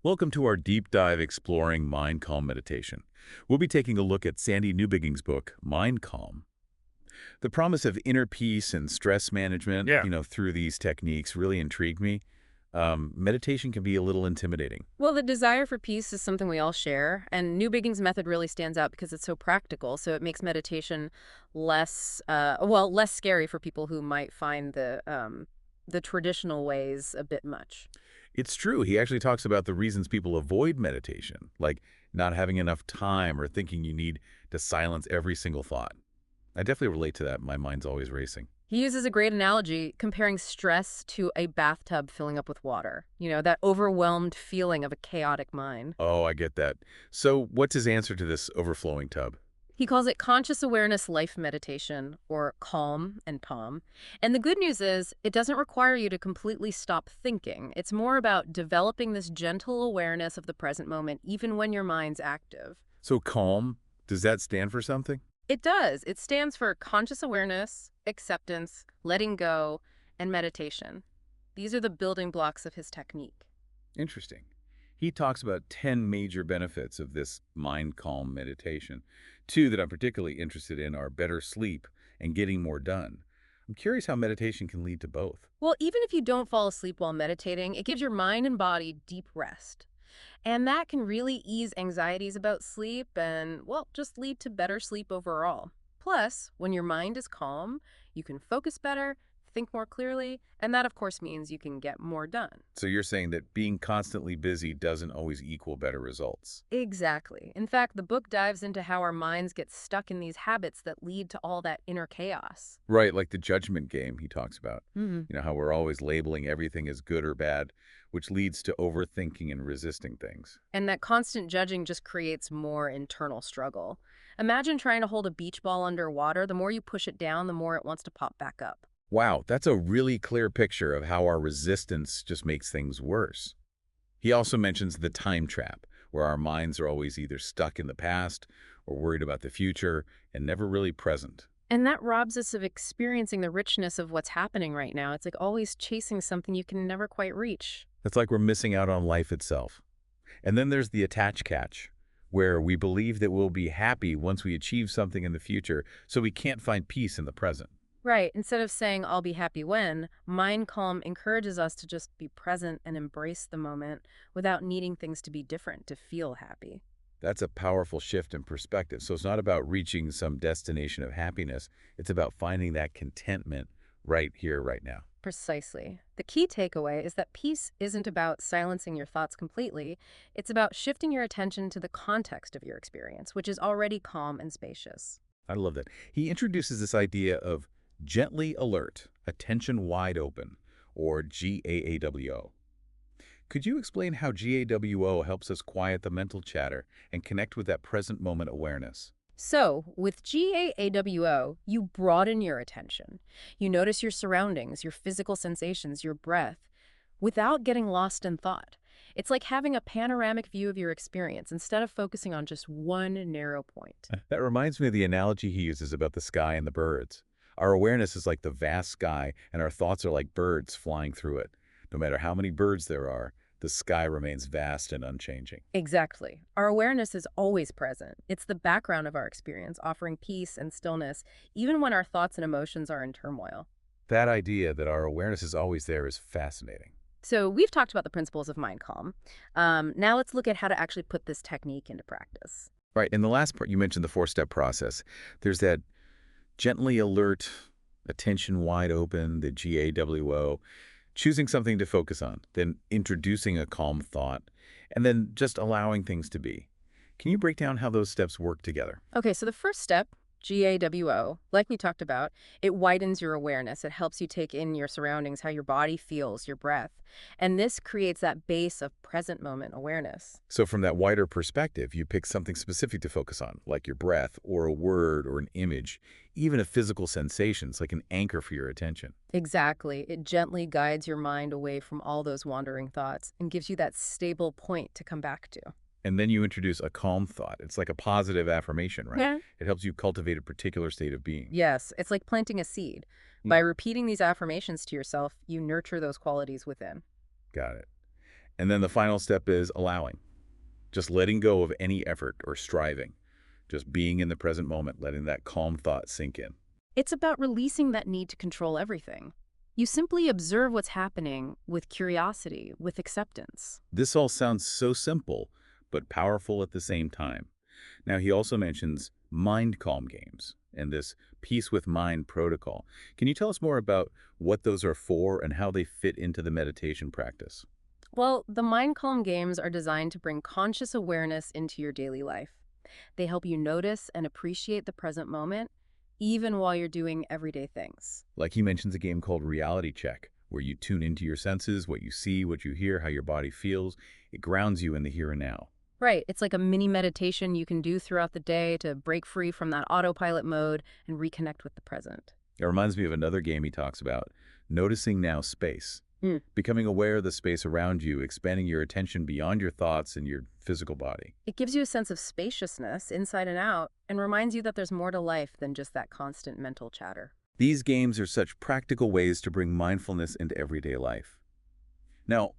Welcome to our deep dive exploring mind calm meditation. We'll be taking a look at Sandy Newbigging's book, Mind Calm. The promise of inner peace and stress management, Yeah. through these techniques really intrigued me. Meditation can be a little intimidating. Well, the desire for peace is something we all share, and Newbigging's method really stands out because it's so practical. So it makes meditation less scary for people who might find the traditional ways a bit much. It's true. He actually talks about the reasons people avoid meditation, like not having enough time or thinking you need to silence every single thought. I definitely relate to that. My mind's always racing. He uses a great analogy comparing stress to a bathtub filling up with water. That overwhelmed feeling of a chaotic mind. Oh, I get that. So what's his answer to this overflowing tub? He calls it conscious awareness life meditation, or calm and palm. And the good news is, it doesn't require you to completely stop thinking. It's more about developing this gentle awareness of the present moment, even when your mind's active. So calm, does that stand for something? It does. It stands for conscious awareness, acceptance, letting go, and meditation. These are the building blocks of his technique. Interesting. He talks about 10 major benefits of this mind calm meditation. Two that I'm particularly interested in are better sleep and getting more done. I'm curious how meditation can lead to both. Well, even if you don't fall asleep while meditating, it gives your mind and body deep rest. And that can really ease anxieties about sleep and, well, just lead to better sleep overall. Plus, when your mind is calm, you can focus better, think more clearly, and that, of course, means you can get more done. So you're saying that being constantly busy doesn't always equal better results. Exactly. In fact, the book dives into how our minds get stuck in these habits that lead to all that inner chaos. Right, like the judgment game he talks about. Mhm. How we're always labeling everything as good or bad, which leads to overthinking and resisting things. And that constant judging just creates more internal struggle. Imagine trying to hold a beach ball underwater. The more you push it down, the more it wants to pop back up. Wow, that's a really clear picture of how our resistance just makes things worse. He also mentions the time trap, where our minds are always either stuck in the past or worried about the future and never really present. And that robs us of experiencing the richness of what's happening right now. It's like always chasing something you can never quite reach. It's like we're missing out on life itself. And then there's the attach catch, where we believe that we'll be happy once we achieve something in the future, so we can't find peace in the present. Right. Instead of saying, I'll be happy when, Mind Calm encourages us to just be present and embrace the moment without needing things to be different to feel happy. That's a powerful shift in perspective. So it's not about reaching some destination of happiness. It's about finding that contentment right here, right now. Precisely. The key takeaway is that peace isn't about silencing your thoughts completely. It's about shifting your attention to the context of your experience, which is already calm and spacious. I love that. He introduces this idea of gently alert, attention wide open, or GAAWO. Could you explain how GAWO helps us quiet the mental chatter and connect with that present moment awareness? So, with GAAWO, you broaden your attention. You notice your surroundings, your physical sensations, your breath, without getting lost in thought. It's like having a panoramic view of your experience instead of focusing on just one narrow point. That reminds me of the analogy he uses about the sky and the birds. Our awareness is like the vast sky, and our thoughts are like birds flying through it. No matter how many birds there are, the sky remains vast and unchanging. Exactly. Our awareness is always present. It's the background of our experience, offering peace and stillness, even when our thoughts and emotions are in turmoil. That idea that our awareness is always there is fascinating. So we've talked about the principles of mind calm. Now let's look at how to actually put this technique into practice. Right, in the last part, you mentioned the four-step process. There's that gently alert, attention wide open, the GAWO, choosing something to focus on, then introducing a calm thought, and then just allowing things to be. Can you break down how those steps work together? Okay, so the first step, GAWO, like we talked about, it widens your awareness. It helps you take in your surroundings, how your body feels, your breath. And this creates that base of present moment awareness. So from that wider perspective, you pick something specific to focus on, like your breath or a word or an image, even a physical sensations like an anchor for your attention. Exactly. It gently guides your mind away from all those wandering thoughts and gives you that stable point to come back to. And then you introduce a calm thought. It's like a positive affirmation, right? Yeah. It helps you cultivate a particular state of being. Yes, it's like planting a seed. By repeating these affirmations to yourself, you nurture those qualities within. Got it. And then the final step is allowing, just letting go of any effort or striving, just being in the present moment, letting that calm thought sink in. It's about releasing that need to control everything. You simply observe what's happening with curiosity, with acceptance. This all sounds so simple, but powerful at the same time. Now, he also mentions mind calm games and this peace with mind protocol. Can you tell us more about what those are for and how they fit into the meditation practice? Well, the mind calm games are designed to bring conscious awareness into your daily life. They help you notice and appreciate the present moment, even while you're doing everyday things. Like he mentions a game called Reality Check, where you tune into your senses, what you see, what you hear, how your body feels. It grounds you in the here and now. Right, it's like a mini meditation you can do throughout the day to break free from that autopilot mode and reconnect with the present. It reminds me of another game he talks about, noticing now space. Mm. Becoming aware of the space around you, expanding your attention beyond your thoughts and your physical body. It gives you a sense of spaciousness inside and out and reminds you that there's more to life than just that constant mental chatter. These games are such practical ways to bring mindfulness into everyday life. Now,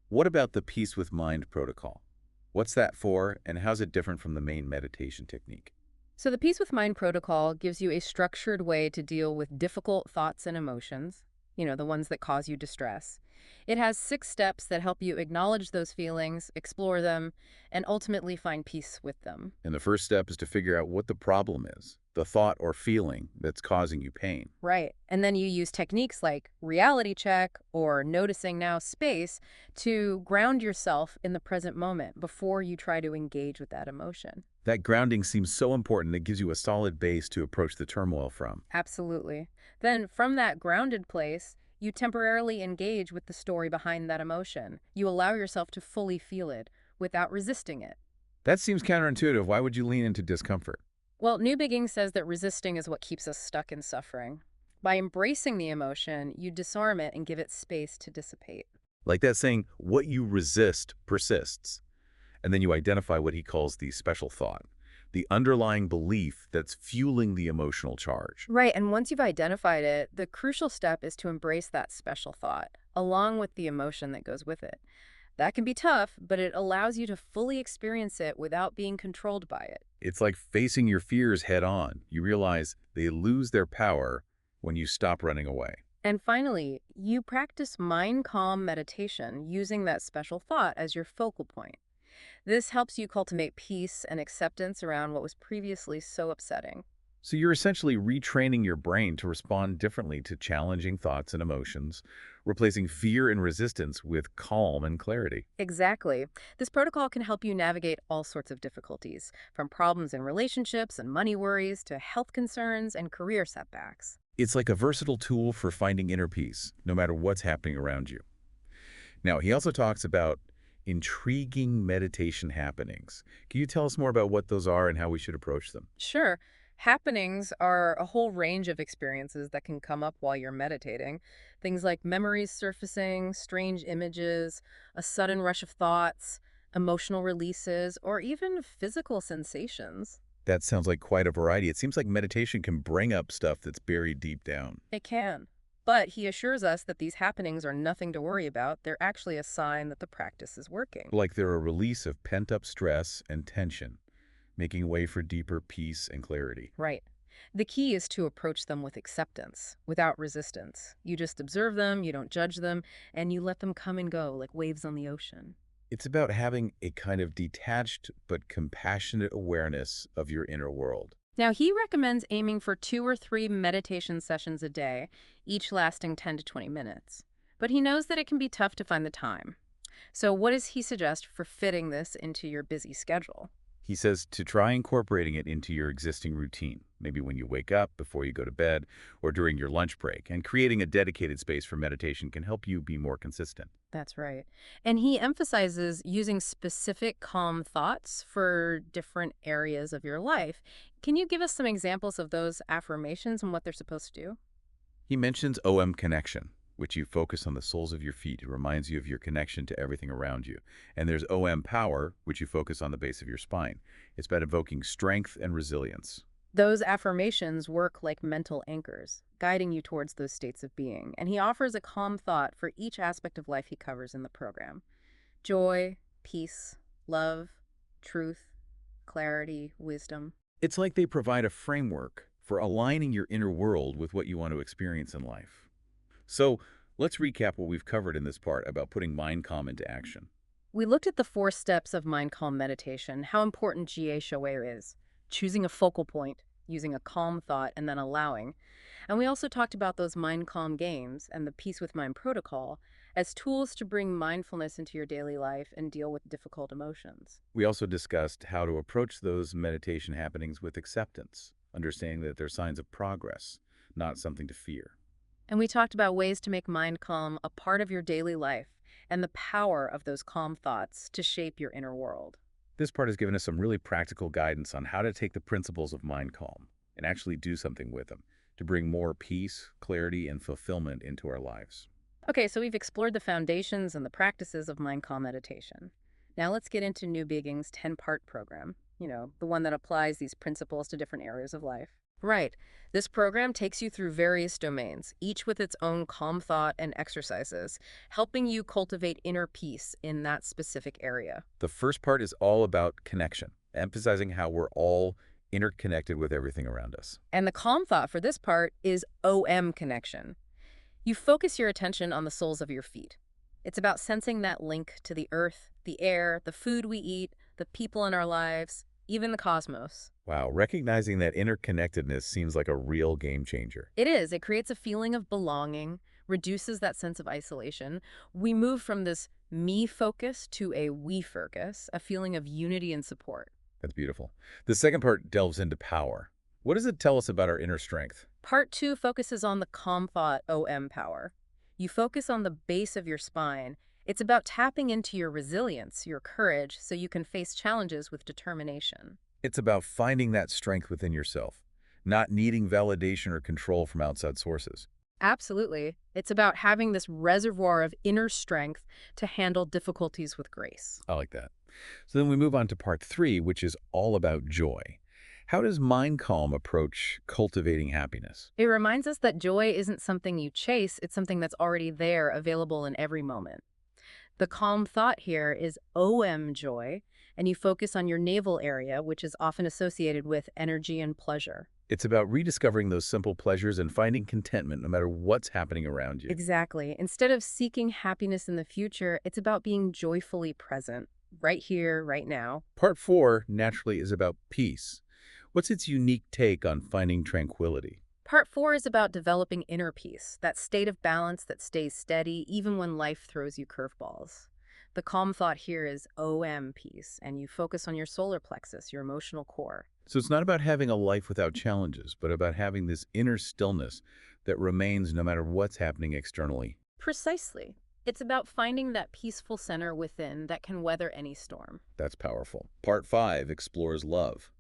what about the Peace with Mind protocol? What's that for, and how's it different from the main meditation technique? So, the Peace with Mind protocol gives you a structured way to deal with difficult thoughts and emotions, the ones that cause you distress. It has 6 steps that help you acknowledge those feelings, explore them, and ultimately find peace with them. And the first step is to figure out what the problem is, the thought or feeling that's causing you pain. Right. And then you use techniques like reality check or noticing now space to ground yourself in the present moment before you try to engage with that emotion. That grounding seems so important. It gives you a solid base to approach the turmoil from. Absolutely. Then, from that grounded place, you temporarily engage with the story behind that emotion. You allow yourself to fully feel it without resisting it. That seems counterintuitive. Why would you lean into discomfort? Well, Newbigging says that resisting is what keeps us stuck in suffering. By embracing the emotion, you disarm it and give it space to dissipate. Like that saying, what you resist persists. And then you identify what he calls the special thought, the underlying belief that's fueling the emotional charge. Right, and once you've identified it, the crucial step is to embrace that special thought, along with the emotion that goes with it. That can be tough, but it allows you to fully experience it without being controlled by it. It's like facing your fears head on. You realize they lose their power when you stop running away. And finally, you practice mind calm meditation using that special thought as your focal point. This helps you cultivate peace and acceptance around what was previously so upsetting. So you're essentially retraining your brain to respond differently to challenging thoughts and emotions, replacing fear and resistance with calm and clarity. Exactly. This protocol can help you navigate all sorts of difficulties, from problems in relationships and money worries to health concerns and career setbacks. It's like a versatile tool for finding inner peace, no matter what's happening around you. Now, he also talks about intriguing meditation happenings. Can you tell us more about what those are and how we should approach them? Sure, happenings are a whole range of experiences that can come up while you're meditating. Things like memories surfacing, strange images, a sudden rush of thoughts, emotional releases, or even physical sensations. That sounds like quite a variety. It seems like meditation can bring up stuff that's buried deep down. It can. But he assures us that these happenings are nothing to worry about. They're actually a sign that the practice is working. Like they're a release of pent-up stress and tension, making way for deeper peace and clarity. Right. The key is to approach them with acceptance, without resistance. You just observe them, you don't judge them, and you let them come and go like waves on the ocean. It's about having a kind of detached but compassionate awareness of your inner world. Now, he recommends aiming for 2 or 3 meditation sessions a day, each lasting 10 to 20 minutes. But he knows that it can be tough to find the time. So what does he suggest for fitting this into your busy schedule? He says to try incorporating it into your existing routine, maybe when you wake up, before you go to bed, or during your lunch break. And creating a dedicated space for meditation can help you be more consistent. That's right. And he emphasizes using specific calm thoughts for different areas of your life. Can you give us some examples of those affirmations and what they're supposed to do? He mentions OM connection, which you focus on the soles of your feet. It reminds you of your connection to everything around you. And there's OM power, which you focus on the base of your spine. It's about evoking strength and resilience. Those affirmations work like mental anchors, guiding you towards those states of being. And he offers a calm thought for each aspect of life he covers in the program. Joy, peace, love, truth, clarity, wisdom. It's like they provide a framework for aligning your inner world with what you want to experience in life. So let's recap what we've covered in this part about putting mind calm into action. We looked at the 4 steps of mind calm meditation, how important GA Shoei is, choosing a focal point, using a calm thought, and then allowing. And we also talked about those mind calm games and the Peace with Mind protocol as tools to bring mindfulness into your daily life and deal with difficult emotions. We also discussed how to approach those meditation happenings with acceptance, understanding that they're signs of progress, not something to fear. And we talked about ways to make mind calm a part of your daily life and the power of those calm thoughts to shape your inner world. This part has given us some really practical guidance on how to take the principles of mind calm and actually do something with them to bring more peace, clarity, and fulfillment into our lives. Okay, so we've explored the foundations and the practices of mind calm meditation. Now let's get into Newbigging's 10-part program, the one that applies these principles to different areas of life. Right. This program takes you through various domains, each with its own calm thought and exercises, helping you cultivate inner peace in that specific area. The first part is all about connection, emphasizing how we're all interconnected with everything around us. And the calm thought for this part is OM connection. You focus your attention on the soles of your feet. It's about sensing that link to the earth, the air, the food we eat, the people in our lives, even the cosmos. Wow, recognizing that interconnectedness seems like a real game changer. It is. It creates a feeling of belonging, reduces that sense of isolation. We move from this me focus to a we focus, a feeling of unity and support. That's beautiful. The second part delves into power. What does it tell us about our inner strength? Part 2 focuses on the calm thought OM power. You focus on the base of your spine. It's about tapping into your resilience, your courage, so you can face challenges with determination. It's about finding that strength within yourself, not needing validation or control from outside sources. Absolutely. It's about having this reservoir of inner strength to handle difficulties with grace. I like that. So then we move on to part 3, which is all about joy. How does mind calm approach cultivating happiness? It reminds us that joy isn't something you chase, it's something that's already there, available in every moment. The calm thought here is OM joy, and you focus on your navel area, which is often associated with energy and pleasure. It's about rediscovering those simple pleasures and finding contentment no matter what's happening around you. Exactly. Instead of seeking happiness in the future, it's about being joyfully present, right here, right now. Part 4, naturally, is about peace. What's its unique take on finding tranquility? Part 4 is about developing inner peace, that state of balance that stays steady even when life throws you curveballs. The calm thought here is OM peace, and you focus on your solar plexus, your emotional core. So it's not about having a life without challenges, but about having this inner stillness that remains no matter what's happening externally. Precisely. It's about finding that peaceful center within that can weather any storm. That's powerful. Part 5 explores love.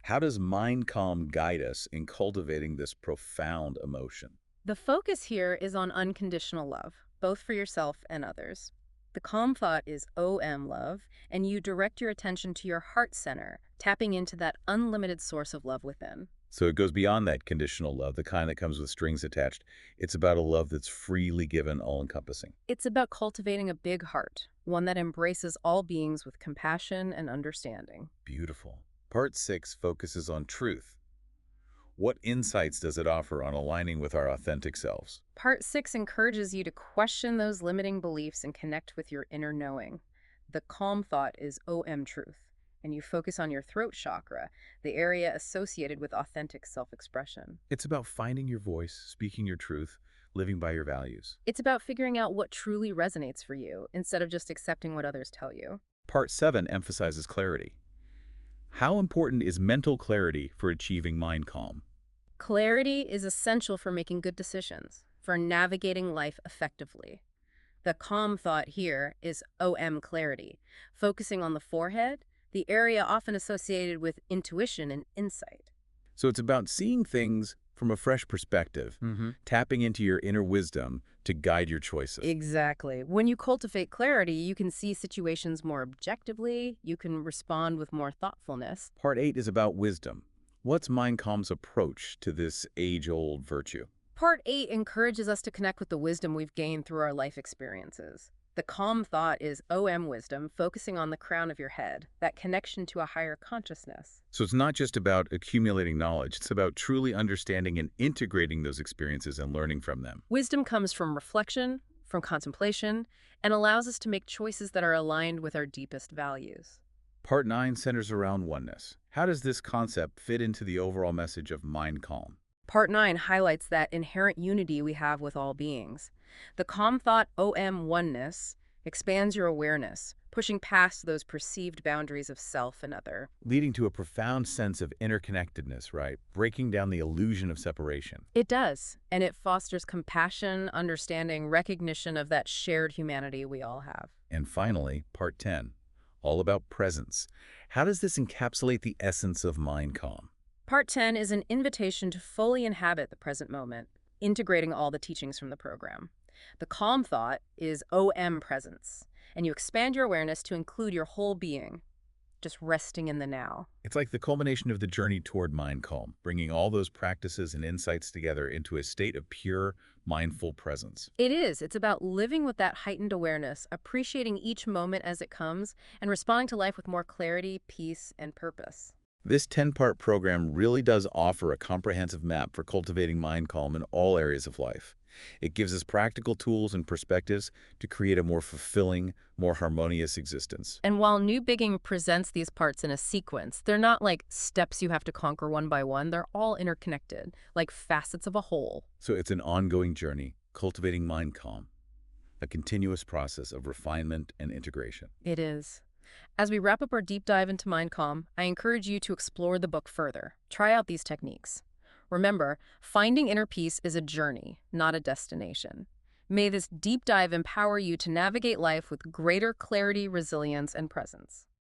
How does mind calm guide us in cultivating this profound emotion? The focus here is on unconditional love, both for yourself and others. The calm thought is OM love, and you direct your attention to your heart center, tapping into that unlimited source of love within. So it goes beyond that conditional love, the kind that comes with strings attached. It's about a love that's freely given, all-encompassing. It's about cultivating a big heart, one that embraces all beings with compassion and understanding. Beautiful. Part 6 focuses on truth. What insights does it offer on aligning with our authentic selves? Part 6 encourages you to question those limiting beliefs and connect with your inner knowing. The calm thought is OM truth, and you focus on your throat chakra, the area associated with authentic self-expression. It's about finding your voice, speaking your truth, living by your values. It's about figuring out what truly resonates for you, instead of just accepting what others tell you. Part 7 emphasizes clarity. How important is mental clarity for achieving mind calm? Clarity is essential for making good decisions, for navigating life effectively. The calm thought here is OM clarity, focusing on the forehead, the area often associated with intuition and insight. So it's about seeing things from a fresh perspective, tapping into your inner wisdom to guide your choices. Exactly. When you cultivate clarity, you can see situations more objectively, you can respond with more thoughtfulness. Part 8 is about wisdom. What's mind calm's approach to this age-old virtue? Part 8 encourages us to connect with the wisdom we've gained through our life experiences. The calm thought is OM wisdom, focusing on the crown of your head, that connection to a higher consciousness. So it's not just about accumulating knowledge, it's about truly understanding and integrating those experiences and learning from them. Wisdom comes from reflection, from contemplation, and allows us to make choices that are aligned with our deepest values. Part 9 centers around oneness. How does this concept fit into the overall message of mind calm? Part 9 highlights that inherent unity we have with all beings. The calm thought OM oneness expands your awareness, pushing past those perceived boundaries of self and other. Leading to a profound sense of interconnectedness, right? Breaking down the illusion of separation. It does, and it fosters compassion, understanding, recognition of that shared humanity we all have. And finally, Part 10, all about presence. How does this encapsulate the essence of mind calm? Part 10 is an invitation to fully inhabit the present moment, integrating all the teachings from the program. The calm thought is OM presence, and you expand your awareness to include your whole being, just resting in the now. It's like the culmination of the journey toward mind calm, bringing all those practices and insights together into a state of pure, mindful presence. It is. It's about living with that heightened awareness, appreciating each moment as it comes, and responding to life with more clarity, peace, and purpose. This 10-part program really does offer a comprehensive map for cultivating mind calm in all areas of life. It gives us practical tools and perspectives to create a more fulfilling, more harmonious existence. And while Newbigging presents these parts in a sequence, they're not like steps you have to conquer one by one. They're all interconnected, like facets of a whole. So it's an ongoing journey, cultivating mind calm, a continuous process of refinement and integration. It is. As we wrap up our deep dive into Mind Calm, I encourage you to explore the book further. Try out these techniques. Remember, finding inner peace is a journey, not a destination. May this deep dive empower you to navigate life with greater clarity, resilience, and presence.